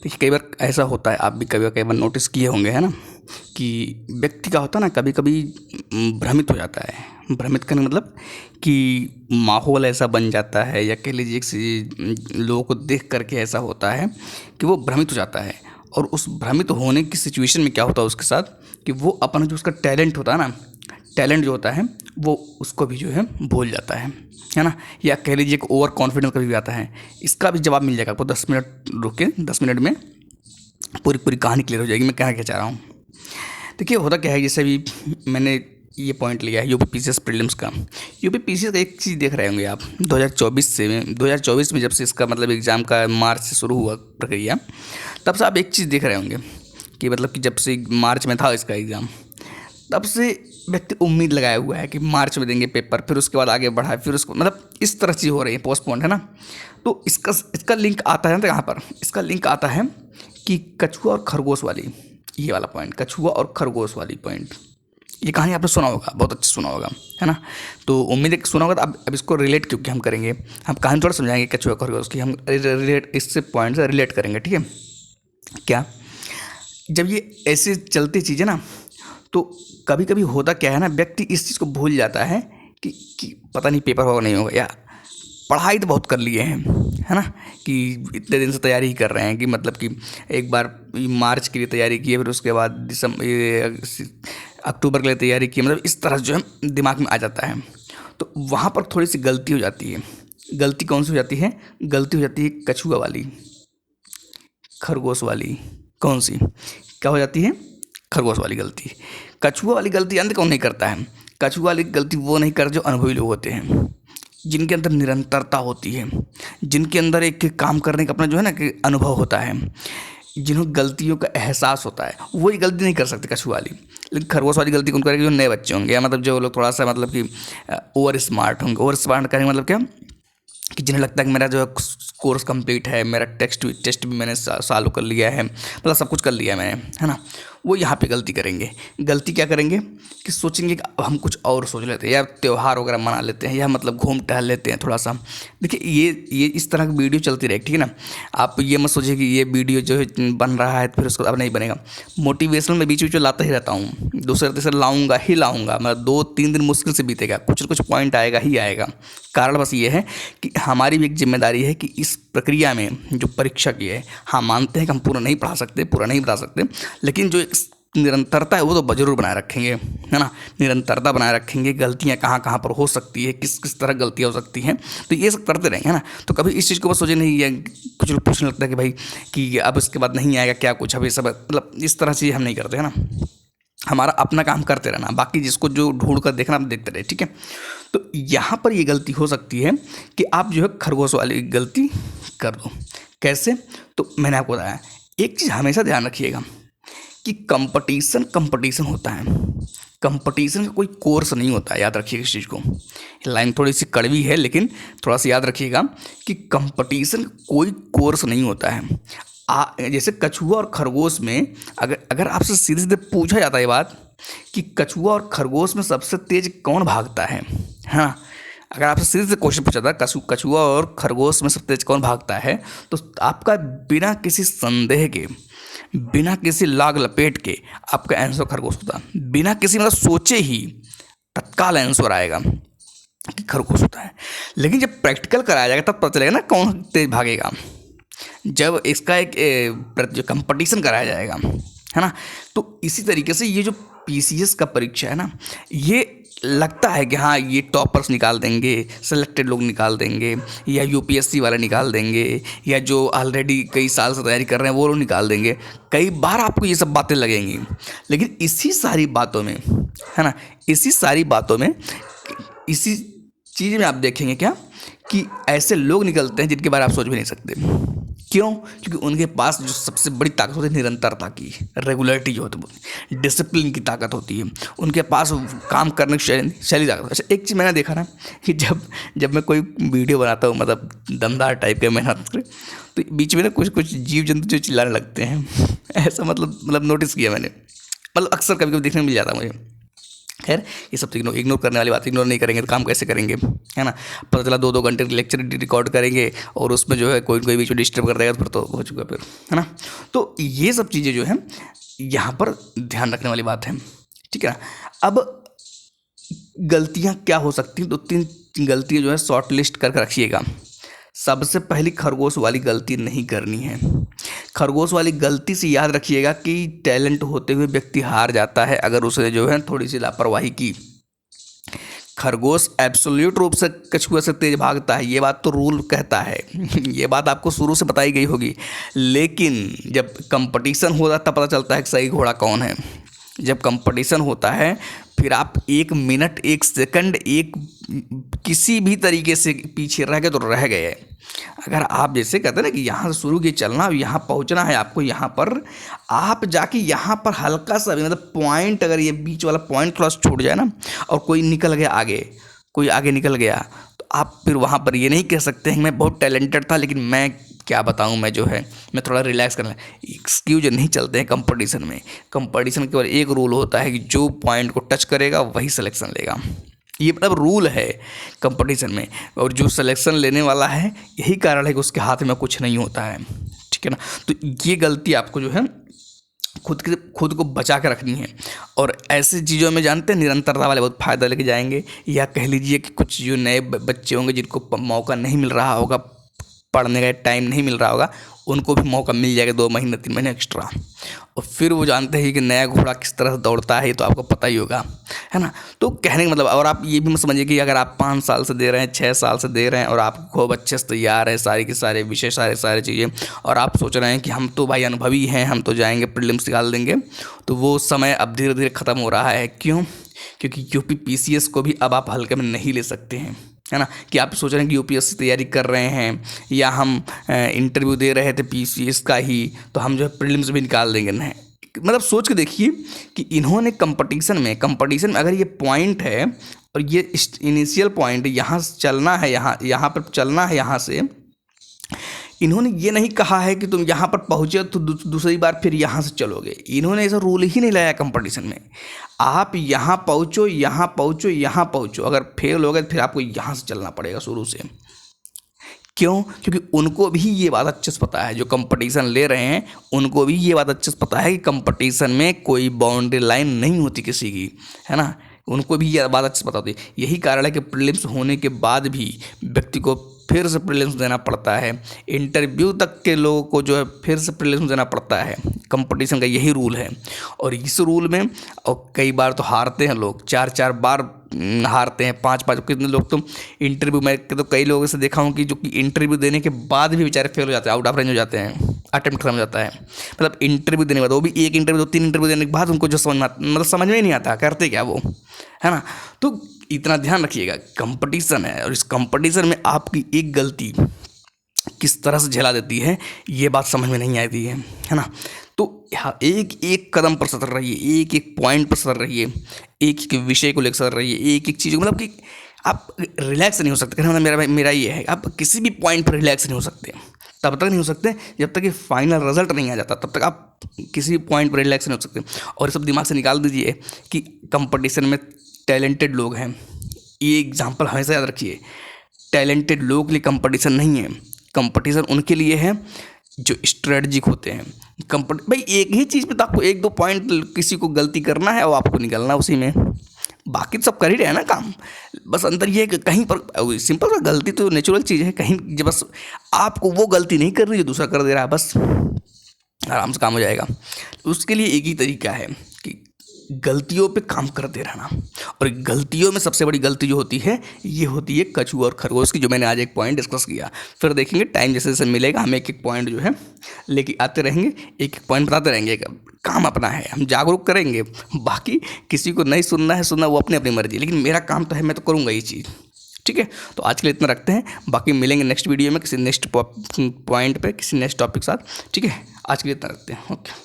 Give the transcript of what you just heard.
देखिए कई बार ऐसा होता है, आप भी कई बार नोटिस किए होंगे, है ना, कि व्यक्ति का होता है ना कभी कभी भ्रमित हो जाता है। भ्रमित करने का मतलब कि माहौल ऐसा बन जाता है, या कह लीजिए किसी लोगों को देख करके ऐसा होता है कि वो भ्रमित हो जाता है। और उस भ्रमित होने की सिचुएशन में क्या होता है उसके साथ, कि वो अपना जो उसका टैलेंट होता है ना, टैलेंट जो होता है वो उसको भी जो है भूल जाता है ना। या कह लीजिए एक ओवर कॉन्फिडेंस कभी भी आता है। इसका भी जवाब मिल जाएगा आपको। 10 मिनट रुक के 10 मिनट में पूरी पूरी कहानी क्लियर हो जाएगी मैं कहना क्या चाह रहा हूँ। देखिए होता क्या है, जैसे अभी मैंने ये पॉइंट लिया है यूपीपीसीएस प्रीलिम्स का। यूपीपीसीएस का एक चीज़ देख रहे होंगे आप, 2024 में जब से इसका मतलब एग्ज़ाम का मार्च से शुरू हुआ प्रक्रिया, तब से आप एक चीज़ देख रहे होंगे कि मतलब कि जब से मार्च में था इसका एग्ज़ाम, तब से व्यक्ति उम्मीद लगाया हुआ है कि मार्च में देंगे पेपर, फिर उसके बाद आगे बढ़ा, फिर उसको मतलब इस तरह चीज़ हो रही है, पोस्टपोन, है ना। तो इसका लिंक आता है ना, यहाँ पर इसका लिंक आता है कि कछुआ और खरगोश वाली, ये वाला पॉइंट, कछुआ और खरगोश वाली पॉइंट। ये कहानी आपने सुना होगा, बहुत अच्छे सुना होगा, है ना। तो उम्मीद है कि सुना होगा। तो अब इसको रिलेट क्योंकि हम करेंगे, हम कहानी थोड़ा समझाएंगे कछुआ खरगोश की, हम रिलेट इससे पॉइंट से रिलेट करेंगे, ठीक है। क्या, जब ये ऐसे चलती चीज़ें ना, तो कभी कभी होता क्या है ना, व्यक्ति इस चीज़ को भूल जाता है कि पता नहीं पेपर होगा नहीं होगा, या पढ़ाई तो बहुत कर लिए हैं, है ना, कि इतने दिन से तैयारी ही कर रहे हैं, कि मतलब कि एक बार मार्च के लिए तैयारी की है, फिर उसके बाद अक्टूबर के लिए तैयारी की, मतलब इस तरह जो है दिमाग में आ जाता है। तो वहाँ पर थोड़ी सी गलती हो जाती है। गलती कौन सी हो जाती है? गलती हो जाती है कछुआ वाली, खरगोश वाली। कौन सी? क्या हो जाती है? खरगोश वाली गलती। कछुआ वाली गलती अंत कौन नहीं करता है? कछुआ वाली गलती वो नहीं करते जो अनुभवी लोग होते हैं, जिनके अंदर निरंतरता होती है, जिनके अंदर एक काम करने का अपना जो है ना कि अनुभव होता है, जिन्हें गलतियों का एहसास होता है, वो ये गलती नहीं कर सकते कछुआ वाली। लेकिन खरगोश वाली गलती कौन करेगी? जो नए बच्चे होंगे, या मतलब जो लोग थोड़ा सा मतलब कि ओवर स्मार्ट होंगे। ओवर स्मार्ट करेंगे मतलब क्या, कि जिन्हें लगता है कि मेरा जो है कोर्स कंप्लीट है, मेरा टेस्ट भी मैंने चालू कर लिया है, मतलब सब कुछ कर लिया है मैंने, है ना। वो यहाँ पे गलती करेंगे। गलती क्या करेंगे कि सोचेंगे कि अब हम कुछ और सोच लेते हैं, या त्यौहार वगैरह मना लेते हैं, या मतलब घूम टहल लेते हैं थोड़ा सा। देखिए ये इस तरह की वीडियो चलती रहेगी, ठीक है ना। आप ये मत सोचिए कि ये वीडियो जो है बन रहा है फिर उसको अब नहीं बनेगा। मोटिवेशनल में बीच बीच में लाता ही रहता हूँ, दूसरे तीसरे लाऊंगा ही लाऊंगा, मतलब 2-3 दिन मुश्किल से बीतेगा, कुछ न कुछ पॉइंट आएगा ही आएगा। कारण बस ये है कि हमारी भी एक जिम्मेदारी है कि इस प्रक्रिया में जो परीक्षा की है, हाँ मानते हैं कि हम पूरा नहीं पढ़ा सकते, पूरा नहीं बता सकते, लेकिन जो निरंतरता है वो तो जरूर बनाए रखेंगे, है ना। निरंतरता बनाए रखेंगे। गलतियाँ कहाँ कहाँ पर हो सकती है, किस किस तरह गलतियाँ हो सकती हैं, तो ये सब करते रहेंगे, है ना। तो कभी इस चीज़ को बस सोचे नहीं, या कुछ लोग पूछने लगता है कि भाई कि अब इसके बाद नहीं आएगा क्या कुछ, अब ये सब मतलब इस तरह से हम नहीं करते, है ना। हमारा अपना काम करते रहना, बाकी जिसको जो ढूंढ कर देखना आप देखते रहे, ठीक है। तो यहाँ पर ये गलती हो सकती है कि आप जो है खरगोश वाली गलती कर दो। कैसे? तो मैंने आपको बताया, एक चीज़ हमेशा ध्यान रखिएगा कि कंपटीशन कंपटीशन होता है। कंपटीशन का कोई कोर्स नहीं होता है, याद रखिएगा इस चीज़ को। लाइन थोड़ी सी कड़वी है, लेकिन थोड़ा सा याद रखिएगा कि कंपटीशन कोई कोर्स नहीं होता है। जैसे कछुआ और खरगोश में अगर आपसे सीधे सीधे पूछा जाता है ये बात कि कछुआ और खरगोश में सबसे तेज कौन भागता है, हाँ, अगर आपसे सीधे से क्वेश्चन पूछा था कछुआ और खरगोश में सबसे तेज कौन भागता है, तो आपका बिना किसी संदेह के, बिना किसी लाग लपेट के आपका आंसर खरगोश होता, बिना किसी मतलब सोचे ही तत्काल आंसर आएगा कि खरगोश होता है। लेकिन जब प्रैक्टिकल कराया जाएगा तब पता चलेगा ना कौन तेज भागेगा, जब इसका एक जो कंपटीशन कराया जाएगा, है ना। तो इसी तरीके से ये जो पीसीएस का परीक्षा है ना, ये लगता है कि हाँ ये टॉपर्स निकाल देंगे, सेलेक्टेड लोग निकाल देंगे, या यूपीएससी वाले निकाल देंगे, या जो ऑलरेडी कई साल से तैयारी कर रहे हैं वो लोग निकाल देंगे। कई बार आपको ये सब बातें लगेंगी, लेकिन इसी सारी बातों में, है ना, इसी सारी बातों में, इसी चीज़ में आप देखेंगे क्या कि ऐसे लोग निकलते हैं जिनके बारे में आप सोच भी नहीं सकते। क्यों? क्योंकि उनके पास जो सबसे बड़ी ताकत होती है निरंतरता की, रेगुलरिटी जो होती है, डिसिप्लिन की ताकत होती है, उनके पास काम करने की शैली ताकत। अच्छा एक चीज़ मैंने देखा ना कि जब मैं कोई वीडियो बनाता हूँ मतलब दमदार टाइप के मेहनत कर, तो बीच में ना कुछ कुछ जीव जंतु जो चिल्लाने लगते हैं ऐसा मतलब नोटिस किया मैंने, मतलब अक्सर कभी कभी देखने को मिल जाता है मुझे। खैर ये सब तो इग्नोर करने वाली बात, इग्नोर नहीं करेंगे तो काम कैसे करेंगे, है ना। पता चला 2-2 घंटे लेक्चर रिकॉर्ड करेंगे और उसमें जो है कोई बीच में डिस्टर्ब कर देगा तो फिर तो हो चुका फिर, है ना। तो ये सब चीज़ें जो है यहाँ पर ध्यान रखने वाली बात है, ठीक है ना। अब गलतियाँ क्या हो सकती हैं, 2-3 गलतियाँ जो है शॉर्ट लिस्ट करके रखिएगा। सबसे पहली खरगोश वाली गलती नहीं करनी है। खरगोश वाली गलती से याद रखिएगा कि टैलेंट होते हुए व्यक्ति हार जाता है अगर उसे जो है थोड़ी सी लापरवाही की। खरगोश एब्सोल्यूट रूप से कछुआ से तेज भागता है, ये बात तो रूल कहता है ये बात आपको शुरू से बताई गई होगी, लेकिन जब कंपटीशन होता तब पता चलता है कि सही घोड़ा कौन है। जब कंपटीशन होता है फिर आप 1 मिनट 1 सेकंड किसी भी तरीके से पीछे रह गए तो रह गए। अगर आप जैसे कहते हैं ना कि यहाँ से शुरू किए चलना, यहाँ पहुँचना है आपको, यहाँ पर आप जाके यहाँ पर हल्का सा भी मतलब पॉइंट, अगर ये बीच वाला पॉइंट थोड़ा सा छूट जाए ना और कोई निकल गया आगे, कोई आगे निकल गया, तो आप फिर वहाँ पर ये नहीं कह सकते हैं मैं बहुत टैलेंटेड था लेकिन मैं क्या बताऊँ, मैं थोड़ा रिलैक्स करना। एक्सक्यूज नहीं चलते हैं कंपटीशन में। कंपटीशन केवल एक रूल होता है कि जो पॉइंट को टच करेगा वही सिलेक्शन लेगा, ये मतलब रूल है कंपटीशन में। और जो सिलेक्शन लेने वाला है यही कारण है कि उसके हाथ में कुछ नहीं होता है, ठीक है ना। तो ये गलती आपको जो है खुद को बचा के रखनी है। और ऐसी चीज़ों में जानते हैं निरंतरता वाले बहुत फ़ायदा लेके जाएंगे। या कह लीजिए कि कुछ जो नए बच्चे होंगे जिनको मौका नहीं मिल रहा होगा, पढ़ने का टाइम नहीं मिल रहा होगा, उनको भी मौका मिल जाएगा 2 महीने 3 महीने एक्स्ट्रा। और फिर वो जानते हैं कि नया घोड़ा किस तरह से दौड़ता है, तो आपको पता ही होगा, है ना। तो कहने का मतलब, और आप ये भी मत समझिए कि अगर आप 5 साल से दे रहे हैं, 6 साल से दे रहे हैं और आप खूब अच्छे से तैयार है, सारे के सारे विषय सारे चीज़ें, और आप सोच रहे हैं कि हम तो भाई अनुभवी हैं, हम तो जाएंगे प्रीलिम्स निकाल देंगे, तो वो समय अब धीरे धीरे ख़त्म हो रहा है। क्यों? क्योंकि यूपी पीसीएस को भी अब आप हल्के में नहीं ले सकते हैं, है ना। कि आप सोच रहे हैं कि यूपीएससी तैयारी कर रहे हैं या हम इंटरव्यू दे रहे थे पीसीएस का ही, तो हम जो है प्रीलिम्स भी निकाल देंगे। नहीं, मतलब सोच के देखिए कि इन्होंने कंपटीशन में अगर ये पॉइंट है और ये इनिशियल पॉइंट यहाँ से चलना है, यहाँ पर चलना है, यहाँ से इन्होंने ये नहीं कहा है कि तुम यहाँ पर पहुँचे तो दूसरी बार फिर यहाँ से चलोगे। इन्होंने ऐसा रूल ही नहीं लाया कंपटीशन में। आप यहाँ पहुँचो, यहाँ पहुँचो, यहाँ पहुँचो, अगर फेल हो गए तो फिर आपको यहाँ से चलना पड़ेगा शुरू से। क्यों? क्योंकि उनको भी ये बात अच्छे से पता है, जो कंपटीशन ले रहे हैं उनको भी ये बात अच्छे से पता है कि कंपटीशन में कोई बाउंड्री लाइन नहीं होती किसी की, है ना। उनको भी ये बात अच्छे से पता होती है। यही कारण है कि प्रीलिम्स होने के बाद भी व्यक्ति को फिर से प्रीलिम्स देना पड़ता है। इंटरव्यू तक के लोगों को जो है फिर से प्रीलिम्स देना पड़ता है। कंपटीशन का यही रूल है। और इस रूल में और कई बार तो हारते हैं लोग, 4-4 बार हारते हैं, 5-5। कितने लोग तो इंटरव्यू में तो कई लोगों से देखा हूँ कि जो कि इंटरव्यू देने के बाद भी बेचारे फेल हो जाते हैं, आउट ऑफ रेंज हो जाते हैं, अटेम्प्ट खत्म हो जाता है। मतलब इंटरव्यू देने के बाद, वो भी 1 इंटरव्यू 2-3 इंटरव्यू देने के बाद उनको जो समझ में ही नहीं आता करते क्या वो, है ना। तो इतना ध्यान रखिएगा, कंपटीशन है और इस कंपटीशन में आपकी एक गलती किस तरह से झेला देती है ये बात समझ में नहीं आती है ना। तो एक एक कदम पर सतर्क रहिए, एक एक पॉइंट पर सतर्क रहिए, एक एक विषय को लेकर सतर्क रहिए, एक एक चीज़, मतलब कि आप रिलैक्स नहीं हो सकते। कहना मतलब मेरा ये है, आप किसी भी पॉइंट पर रिलैक्स नहीं हो सकते। तब तक नहीं हो सकते जब तक कि फाइनल रिजल्ट नहीं आ जाता, तब तक आप किसी भी पॉइंट पर रिलैक्स नहीं हो सकते। और सब दिमाग से निकाल दीजिए कि कंपटीशन में टैलेंटेड लोग हैं। ये एग्जाम्पल हमेशा याद रखिए, टैलेंटेड लोगों के लिए कंपटीशन नहीं है, कंपटीशन उनके लिए है जो स्ट्रेटजिक होते हैं। भाई एक ही चीज़ पे तो आपको 1-2 पॉइंट किसी को गलती करना है और आपको निकलना उसी में, बाकी सब कर ही रहे हैं ना काम। बस अंतर ये है कि कहीं पर सिंपल सा गलती तो नेचुरल चीज़ है, कहीं जब बस आपको वो गलती नहीं कर रही है, दूसरा कर दे रहा है, बस आराम से काम हो जाएगा। उसके लिए एक ही तरीका है कि गलतियों पे काम करते रहना। और गलतियों में सबसे बड़ी गलती जो होती है ये होती है कछुआ और खरगोश की, जो मैंने आज एक पॉइंट डिस्कस किया। फिर देखेंगे टाइम जैसे जैसे मिलेगा हम एक एक पॉइंट जो है लेके आते रहेंगे, एक एक पॉइंट बताते रहेंगे। काम अपना है, हम जागरूक करेंगे, बाकी किसी को नहीं सुनना है सुनना वो अपनी अपनी मर्जी, लेकिन मेरा काम तो है, मैं तो करूँगा ये चीज़। ठीक है, तो आज के लिए इतना रखते हैं, बाकी मिलेंगे नेक्स्ट वीडियो में किसी नेक्स्ट पॉइंट पे किसी नेक्स्ट टॉपिक के साथ। ठीक है, आज के लिए इतना रखते हैं, ओके।